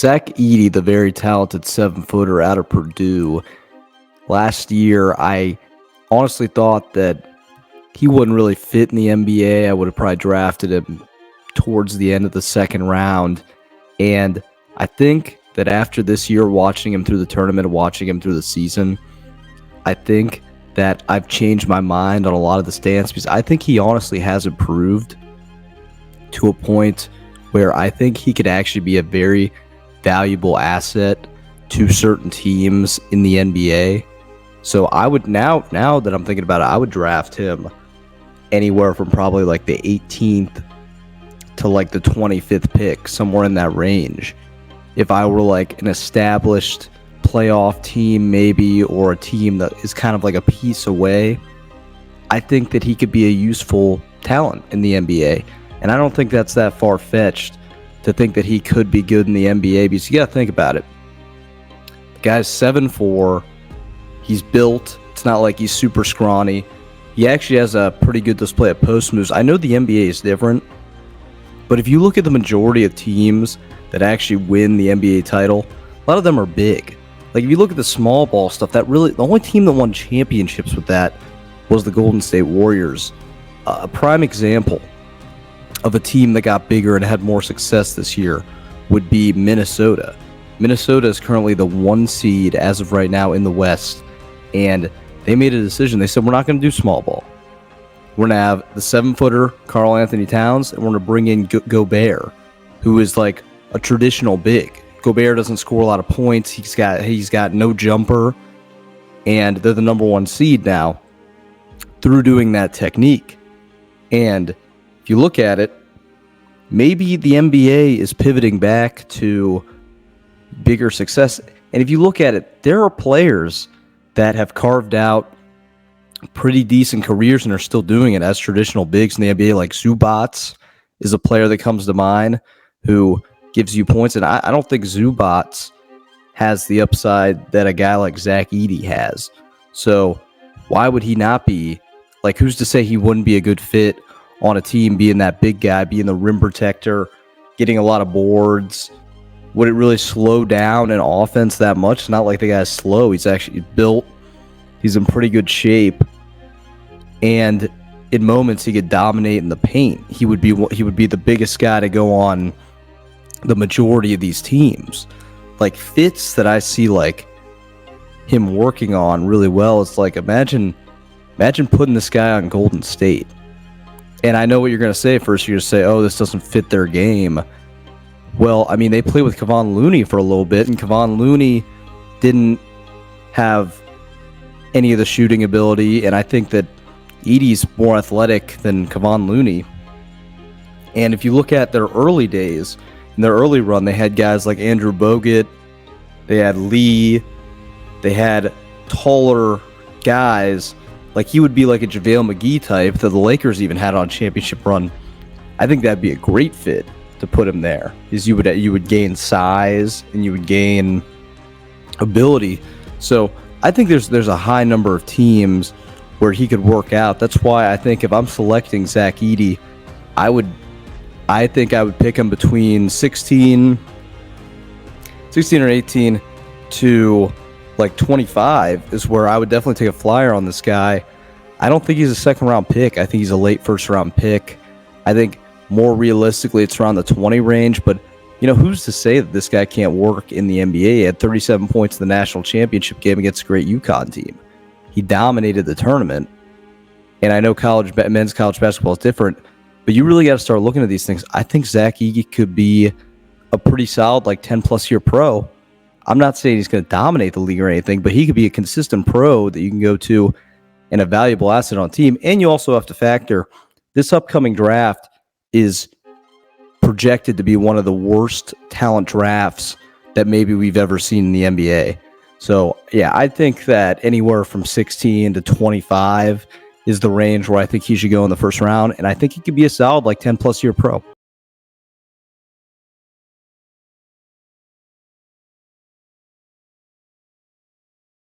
Zack Edey, the very talented 7-footer out of Purdue, last year I honestly thought that he wouldn't really fit in the NBA. I would have probably drafted him towards the end of the second round. And I think that after this year, watching him through the tournament, watching him through the season, I think that I've changed my mind on a lot of the stance because I think he honestly has improved to a point where I think he could actually be a very valuable asset to certain teams in the NBA. So I would now that I'm thinking about it, I would draft him anywhere from probably like the 18th to like the 25th pick, somewhere in that range. If I were like an established playoff team maybe, or a team that is kind of like a piece away, I think that he could be a useful talent in the NBA. And I don't think that's that far-fetched to think that he could be good in the NBA, because you got to think about it. The guy's 7'4", he's built. It's not like he's super scrawny. He actually has a pretty good display of post moves. I know the NBA is different, but if you look at the majority of teams that actually win the NBA title, a lot of them are big. Like if you look at the small ball stuff, the only team that won championships with that was the Golden State Warriors. A prime example of a team that got bigger and had more success this year would be Minnesota. Minnesota is currently the 1 seed as of right now in the West, and they made a decision. They said, we're not going to do small ball. We're going to have the 7-footer Karl Anthony Towns, and we're going to bring in Gobert, who is like a traditional big. Gobert doesn't score a lot of points. He's got no jumper, and they're the number 1 seed now through doing that technique. And if you look at it, maybe the NBA is pivoting back to bigger success. And if you look at it, there are players that have carved out pretty decent careers and are still doing it as traditional bigs in the NBA, like Zubac is a player that comes to mind who gives you points. And I don't think Zubac has the upside that a guy like Zack Edey has. So why would he not be? Like, who's to say he wouldn't be a good fit on a team, being that big guy, being the rim protector, getting a lot of boards? Would it really slow down an offense that much? It's not like the guy's slow. He's actually built. He's in pretty good shape. And in moments, he could dominate in the paint. He would be the biggest guy to go on the majority of these teams. Like fits that I see like him working on really well. It's like, imagine putting this guy on Golden State. And I know what you're going to say. First, you're going to say, oh, this doesn't fit their game. Well, I mean, they played with Kevon Looney for a little bit, and Kevon Looney didn't have any of the shooting ability, and I think that Edey's more athletic than Kevon Looney. And if you look at their early days, in their early run, they had guys like Andrew Bogut, they had Lee, they had taller guys. Like, he would be like a JaVale McGee type that the Lakers even had on championship run. I think that'd be a great fit to put him there, because you would gain size and you would gain ability. So I think there's a high number of teams where he could work out. That's why I think if I'm selecting Zack Edey, I think I would pick him between 16 or 18 to like 25 is where I would definitely take a flyer on this guy. I don't think he's a second round pick. I think he's a late first round pick. I think more realistically it's around the 20 range, but you know, who's to say that this guy can't work in the NBA? He had 37 points in the national championship game against a great UConn team. He dominated the tournament. And I know men's college basketball is different, but you really got to start looking at these things. I think Zack Edey could be a pretty solid, like 10-plus year pro. I'm not saying he's going to dominate the league or anything, but he could be a consistent pro that you can go to and a valuable asset on a team. And you also have to factor this upcoming draft is projected to be one of the worst talent drafts that maybe we've ever seen in the NBA. So, yeah, I think that anywhere from 16 to 25 is the range where I think he should go in the first round, and I think he could be a solid, like, 10-plus year pro.